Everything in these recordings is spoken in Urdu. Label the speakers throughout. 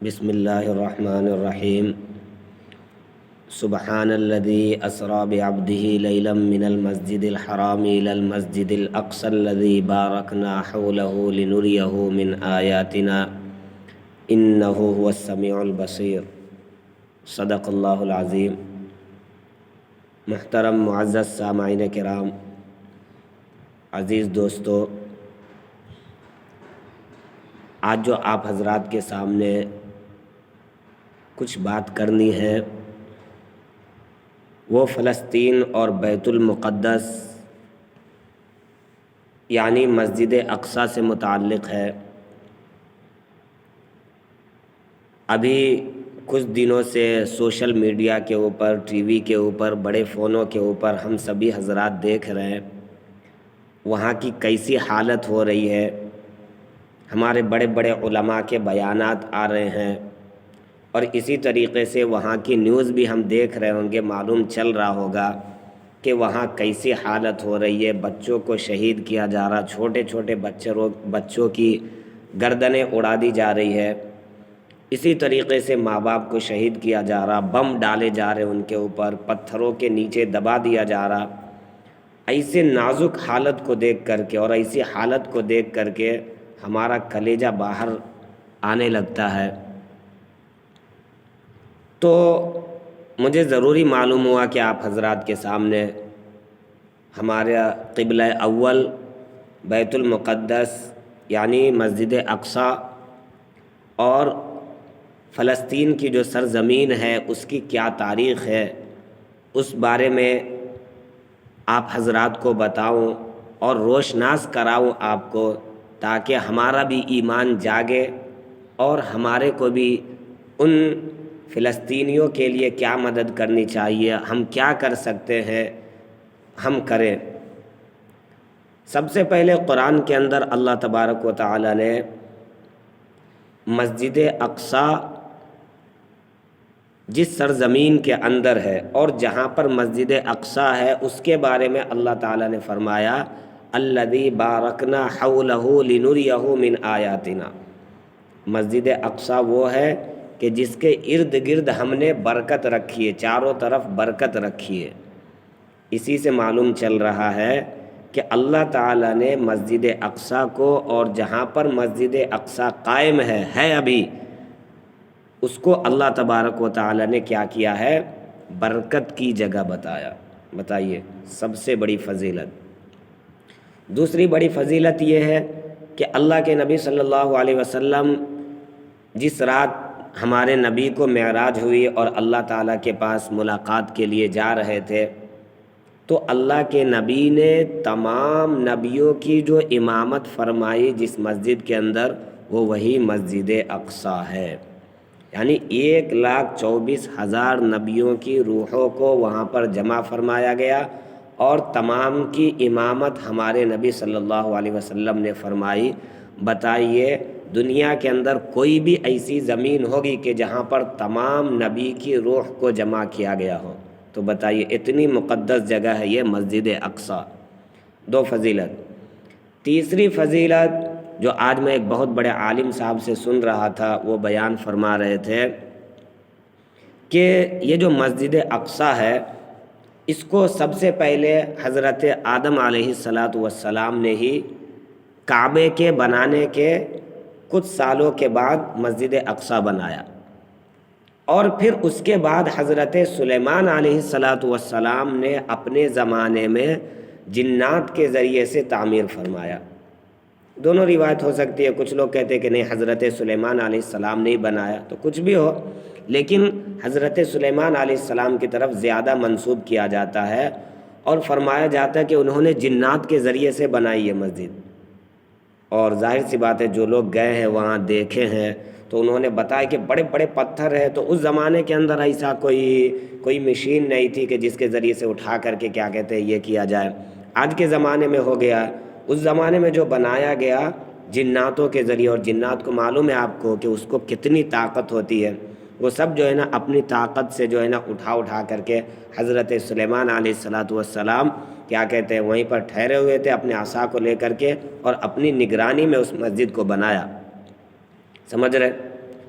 Speaker 1: بسم اللہ الرحمن الرحیم سبحان الذي اسرا بعبده ليلا من المسجد الحرام الى المسجد الاقصى الذي باركنا حوله لنريه من آیاتنا انه هو السمیع البصیر۔ صدق اللہ العظیم۔ محترم معزز سامعین کرام، عزیز دوستو، آج جو آپ حضرات کے سامنے کچھ بات کرنی ہے وہ فلسطین اور بیت المقدس یعنی مسجد اقصیٰ سے متعلق ہے۔ ابھی کچھ دنوں سے سوشل میڈیا کے اوپر، ٹی وی کے اوپر، بڑے فونوں کے اوپر ہم سبھی حضرات دیکھ رہے ہیں وہاں کی کیسی حالت ہو رہی ہے۔ ہمارے بڑے بڑے علماء کے بیانات آ رہے ہیں اور اسی طریقے سے وہاں کی نیوز بھی ہم دیکھ رہے ہوں گے، معلوم چل رہا ہوگا کہ وہاں کیسی حالت ہو رہی ہے۔ بچوں کو شہید کیا جا رہا، چھوٹے چھوٹے بچوں کی گردنیں اڑا دی جا رہی ہے، اسی طریقے سے ماں باپ کو شہید کیا جا رہا، بم ڈالے جا رہے ان کے اوپر، پتھروں کے نیچے دبا دیا جا رہا۔ ایسے نازک حالت کو دیکھ کر کے اور ایسی حالت کو دیکھ کر کے ہمارا کلیجہ باہر آنے لگتا ہے۔ تو مجھے ضروری معلوم ہوا کہ آپ حضرات کے سامنے ہمارا قبلہ اول بیت المقدس یعنی مسجد اقصیٰ اور فلسطین کی جو سرزمین ہے اس کی کیا تاریخ ہے، اس بارے میں آپ حضرات کو بتاؤں اور روشناس کراؤں آپ کو، تاکہ ہمارا بھی ایمان جاگے اور ہمارے کو بھی ان فلسطینیوں کے لیے کیا مدد کرنی چاہیے، ہم کیا کر سکتے ہیں ہم کریں۔ سب سے پہلے قرآن کے اندر اللہ تبارک و تعالی نے مسجد اقصیٰ جس سرزمین کے اندر ہے اور جہاں پر مسجد اقصیٰ ہے اس کے بارے میں اللہ تعالی نے فرمایا الذی بارکنا حولہ لنریہ من آیاتنا۔ مسجد اقصیٰ وہ ہے کہ جس کے ارد گرد ہم نے برکت رکھی ہے، چاروں طرف برکت رکھی ہے۔ اسی سے معلوم چل رہا ہے کہ اللہ تعالی نے مسجد اقصیٰ کو اور جہاں پر مسجد اقصیٰ قائم ہے ابھی، اس کو اللہ تبارک و تعالی نے کیا کیا ہے؟ برکت کی جگہ بتایا۔ بتائیے، سب سے بڑی فضیلت۔ دوسری بڑی فضیلت یہ ہے کہ اللہ کے نبی صلی اللہ علیہ وسلم جس رات ہمارے نبی کو معراج ہوئی اور اللہ تعالیٰ کے پاس ملاقات کے لیے جا رہے تھے، تو اللہ کے نبی نے تمام نبیوں کی جو امامت فرمائی جس مسجد کے اندر، وہ وہی مسجد اقصیٰ ہے۔ یعنی 1,24,000 نبیوں کی روحوں کو وہاں پر جمع فرمایا گیا اور تمام کی امامت ہمارے نبی صلی اللہ علیہ وسلم نے فرمائی۔ بتائیے، دنیا کے اندر کوئی بھی ایسی زمین ہوگی کہ جہاں پر تمام نبی کی روح کو جمع کیا گیا ہو؟ تو بتائیے، اتنی مقدس جگہ ہے یہ مسجد اقصیٰ۔ دو فضیلت۔ تیسری فضیلت جو آج میں ایک بہت بڑے عالم صاحب سے سن رہا تھا، وہ بیان فرما رہے تھے کہ یہ جو مسجد اقصیٰ ہے اس کو سب سے پہلے حضرت آدم علیہ السلام نے ہی کعبے کے بنانے کے کچھ سالوں کے بعد مسجد اقصیٰ بنایا، اور پھر اس کے بعد حضرت سلیمان علیہ السلام نے اپنے زمانے میں جنات کے ذریعے سے تعمیر فرمایا۔ دونوں روایت ہو سکتی ہے، کچھ لوگ کہتے ہیں کہ نہیں، حضرت سلیمان علیہ السلام نے ہی بنایا، تو کچھ بھی ہو، لیکن حضرت سلیمان علیہ السلام کی طرف زیادہ منسوب کیا جاتا ہے اور فرمایا جاتا ہے کہ انہوں نے جنات کے ذریعے سے بنائی ہے مسجد۔ اور ظاہر سی بات ہے، جو لوگ گئے ہیں وہاں دیکھے ہیں تو انہوں نے بتایا کہ بڑے بڑے پتھر ہیں، تو اس زمانے کے اندر ایسا کوئی مشین نہیں تھی کہ جس کے ذریعے سے اٹھا کر کے کیا کہتے ہیں یہ کیا جائے۔ آج کے زمانے میں ہو گیا، اس زمانے میں جو بنایا گیا جناتوں کے ذریعے، اور جنات کو معلوم ہے آپ کو کہ اس کو کتنی طاقت ہوتی ہے، وہ سب جو ہے نا اپنی طاقت سے جو ہے نا اٹھا کر کے حضرت سلیمان علیہ السلام کیا کہتے ہیں وہیں پر ٹھہرے ہوئے تھے اپنے عصا کو لے کر کے، اور اپنی نگرانی میں اس مسجد کو بنایا۔ سمجھ رہے؟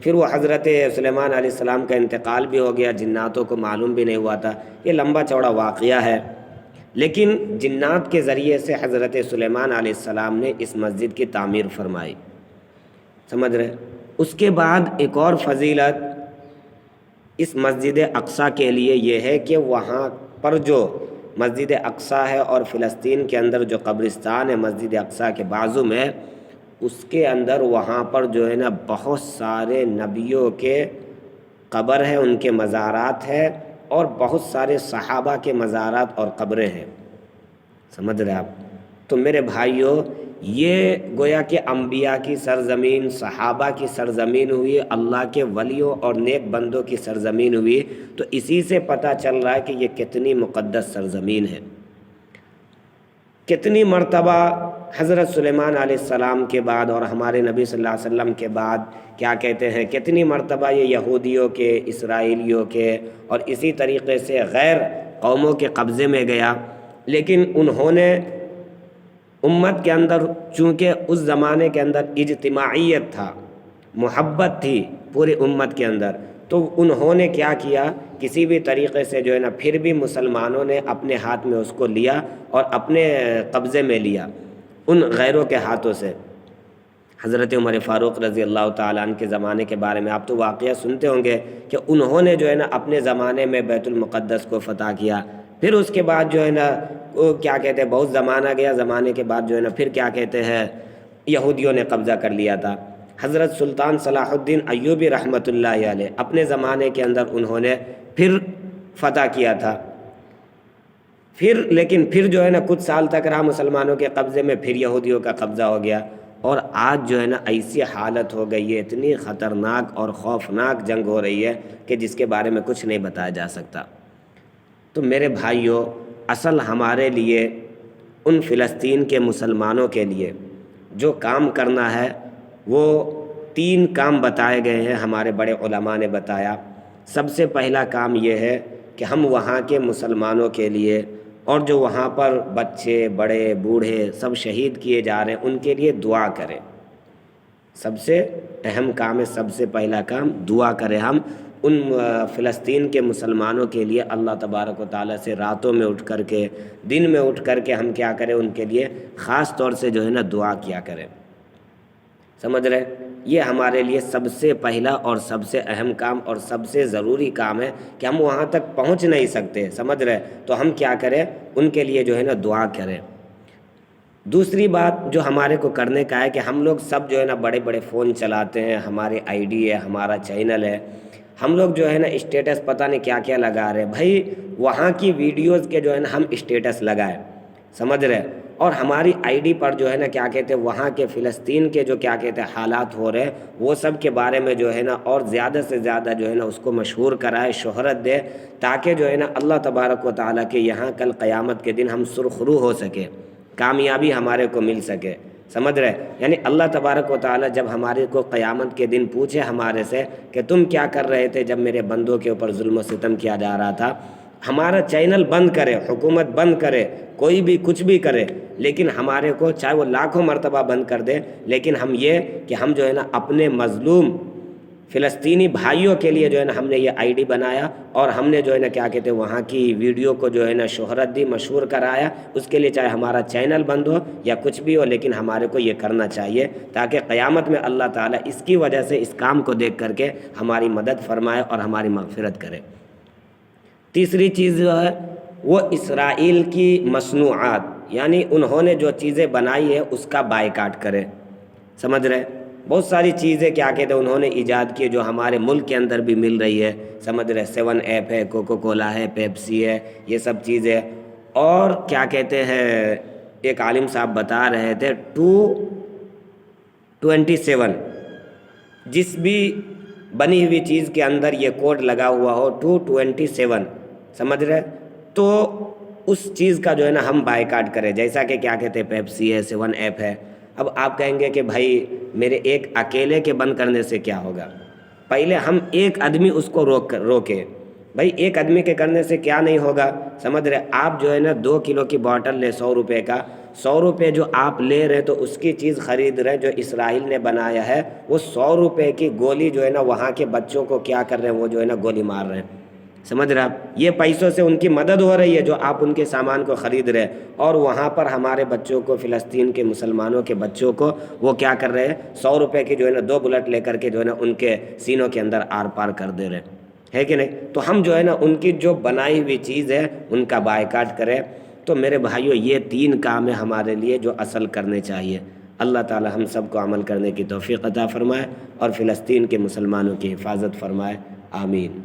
Speaker 1: پھر وہ حضرت سلیمان علیہ السلام کا انتقال بھی ہو گیا، جناتوں کو معلوم بھی نہیں ہوا تھا۔ یہ لمبا چوڑا واقعہ ہے، لیکن جنات کے ذریعے سے حضرت سلیمان علیہ السلام نے اس مسجد کی تعمیر فرمائی، سمجھ رہے۔ اس کے بعد ایک اور فضیلت اس مسجد اقصیٰ کے لیے یہ ہے کہ وہاں پر جو مسجد اقصیٰ ہے اور فلسطین کے اندر جو قبرستان ہے مسجد اقصیٰ کے بازو میں، اس کے اندر وہاں پر جو ہے نا بہت سارے نبیوں کے قبر ہیں، ان کے مزارات ہیں، اور بہت سارے صحابہ کے مزارات اور قبریں ہیں، سمجھ رہے آپ۔ تو میرے بھائیوں، یہ گویا کہ انبیاء کی سرزمین، صحابہ کی سرزمین ہوئی، اللہ کے ولیوں اور نیک بندوں کی سرزمین ہوئی، تو اسی سے پتہ چل رہا ہے کہ یہ کتنی مقدس سرزمین ہے۔ کتنی مرتبہ حضرت سلیمان علیہ السلام کے بعد اور ہمارے نبی صلی اللہ علیہ وسلم کے بعد کیا کہتے ہیں، کتنی مرتبہ یہ یہودیوں کے، اسرائیلیوں کے اور اسی طریقے سے غیر قوموں کے قبضے میں گیا، لیکن انہوں نے امت کے اندر، چونکہ اس زمانے کے اندر اجتماعیت تھا، محبت تھی پوری امت کے اندر، تو انہوں نے کیا کیا، کسی بھی طریقے سے جو ہے نا پھر بھی مسلمانوں نے اپنے ہاتھ میں اس کو لیا اور اپنے قبضے میں لیا ان غیروں کے ہاتھوں سے۔ حضرت عمر فاروق رضی اللہ تعالیٰ عنہ کے زمانے کے بارے میں آپ تو واقعہ سنتے ہوں گے کہ انہوں نے جو ہے نا اپنے زمانے میں بیت المقدس کو فتح کیا، پھر اس کے بعد جو ہے نا وہ کیا کہتے ہیں، بہت زمانہ گیا، زمانے کے بعد جو ہے نا پھر کیا کہتے ہیں یہودیوں نے قبضہ کر لیا تھا۔ حضرت سلطان صلاح الدین ایوبی رحمۃ اللہ علیہ اپنے زمانے کے اندر انہوں نے پھر فتح کیا تھا، لیکن پھر جو ہے نا کچھ سال تک رہا مسلمانوں کے قبضے میں، پھر یہودیوں کا قبضہ ہو گیا، اور آج جو ہے نا ایسی حالت ہو گئی ہے، اتنی خطرناک اور خوفناک جنگ ہو رہی ہے کہ جس کے بارے میں کچھ نہیں بتایا جا سکتا۔ تو میرے بھائیوں، اصل ہمارے لیے ان فلسطین کے مسلمانوں کے لیے جو کام کرنا ہے، وہ 3 کام بتائے گئے ہیں، ہمارے بڑے علماء نے بتایا۔ سب سے پہلا کام یہ ہے کہ ہم وہاں کے مسلمانوں کے لیے، اور جو وہاں پر بچے بڑے بوڑھے سب شہید کیے جا رہے ہیں، ان کے لیے دعا کریں۔ سب سے اہم کام ہے، سب سے پہلا کام دعا کریں ہم ان فلسطین کے مسلمانوں کے لیے، اللہ تبارک و تعالیٰ سے راتوں میں اٹھ کر کے، دن میں اٹھ کر کے ہم کیا کریں، ان کے لیے خاص طور سے جو ہے نا دعا کیا کریں، سمجھ رہے۔ یہ ہمارے لیے سب سے پہلا اور سب سے اہم کام اور سب سے ضروری کام ہے کہ ہم وہاں تک پہنچ نہیں سکتے، سمجھ رہے، تو ہم کیا کریں، ان کے لیے جو ہے نا دعا کریں۔ دوسری بات جو ہمارے کو کرنے کا ہے کہ ہم لوگ سب جو ہے نا بڑے بڑے فون چلاتے ہیں، ہمارے آئی ڈی ہے، ہمارا چینل ہے، ہم لوگ جو ہے نا اسٹیٹس پتہ نہیں کیا کیا لگا رہے، بھائی وہاں کی ویڈیوز کے جو ہے نا ہم اسٹیٹس لگائیں، سمجھ رہے، اور ہماری آئی ڈی پر جو ہے نا کیا کہتے ہیں وہاں کے فلسطین کے جو کیا کہتے ہیں حالات ہو رہے ہیں، وہ سب کے بارے میں جو ہے نا اور زیادہ سے زیادہ جو ہے نا اس کو مشہور کرائے، شہرت دے، تاکہ جو ہے نا اللہ تبارک و تعالیٰ کے یہاں کل قیامت کے دن ہم سرخرو ہو سکے، کامیابی ہمارے کو مل سکے، سمجھ رہے۔ یعنی اللہ تبارک و تعالیٰ جب ہمارے کو قیامت کے دن پوچھے ہمارے سے کہ تم کیا کر رہے تھے جب میرے بندوں کے اوپر ظلم و ستم کیا جا رہا تھا، ہمارا چینل بند کرے، حکومت بند کرے، کوئی بھی کچھ بھی کرے، لیکن ہمارے کو چاہے وہ لاکھوں مرتبہ بند کر دے، لیکن ہم یہ کہ ہم جو ہے نا اپنے مظلوم فلسطینی بھائیوں کے لیے جو ہے نا ہم نے یہ آئی ڈی بنایا، اور ہم نے جو ہے نا کیا کہتے ہیں وہاں کی ویڈیو کو جو ہے نا شہرت دی، مشہور کرایا، اس کے لیے چاہے ہمارا چینل بند ہو یا کچھ بھی ہو، لیکن ہمارے کو یہ کرنا چاہیے تاکہ قیامت میں اللہ تعالیٰ اس کی وجہ سے اس کام کو دیکھ کر کے ہماری مدد فرمائے اور ہماری مغفرت کرے۔ تیسری چیز جو ہے وہ اسرائیل کی مصنوعات، یعنی انہوں نے جو چیزیں بنائی ہے اس کا بائیکاٹ کرے، سمجھ رہے۔ بہت ساری چیزیں کیا کہتے ہیں انہوں نے ایجاد کی جو ہمارے ملک کے اندر بھی مل رہی ہے، سمجھ رہے، 7 ایپ ہے، کوکو کولا ہے، پیپسی ہے، یہ سب چیزیں، اور کیا کہتے ہیں ایک عالم صاحب بتا رہے تھے 227، جس بھی بنی ہوئی چیز کے اندر یہ کوڈ لگا ہوا ہو 227، سمجھ رہے، تو اس چیز کا جو ہے نا ہم بائیکاٹ کریں، جیسا کہ کیا کہتے ہیں پیپسی ہے، 7 ایپ ہے۔ اب آپ کہیں گے کہ بھائی میرے ایک اکیلے کے بند کرنے سے کیا ہوگا، پہلے ہم ایک آدمی اس کو روکے، بھائی ایک آدمی کے کرنے سے کیا نہیں ہوگا، سمجھ رہے۔ آپ جو ہے نا 2 کلو کی بوٹل لے 100 روپے کا، 100 روپے جو آپ لے رہے ہیں تو اس کی چیز خرید رہے ہیں جو اسرائیل نے بنایا ہے، وہ 100 روپے کی گولی جو ہے نا وہاں کے بچوں کو کیا کر رہے ہیں، وہ جو ہے نا گولی مار رہے ہیں، سمجھ رہے آپ؟ یہ پیسوں سے ان کی مدد ہو رہی ہے جو آپ ان کے سامان کو خرید رہے ہیں، اور وہاں پر ہمارے بچوں کو، فلسطین کے مسلمانوں کے بچوں کو وہ کیا کر رہے ہیں، 100 روپے کی جو ہے نا 2 بلٹ لے کر کے جو ہے نا ان کے سینوں کے اندر آر پار کر دے رہے ہیں، ہے کہ نہیں؟ تو ہم جو ہے نا ان کی جو بنائی ہوئی چیز ہے ان کا بائیکاٹ کریں۔ تو میرے بھائیوں، یہ 3 کام ہیں ہمارے لیے جو اصل کرنے چاہیے۔ اللہ تعالی ہم سب کو عمل کرنے کی توفیق عطا فرمائے اور فلسطین کے مسلمانوں کی حفاظت فرمائے، آمین۔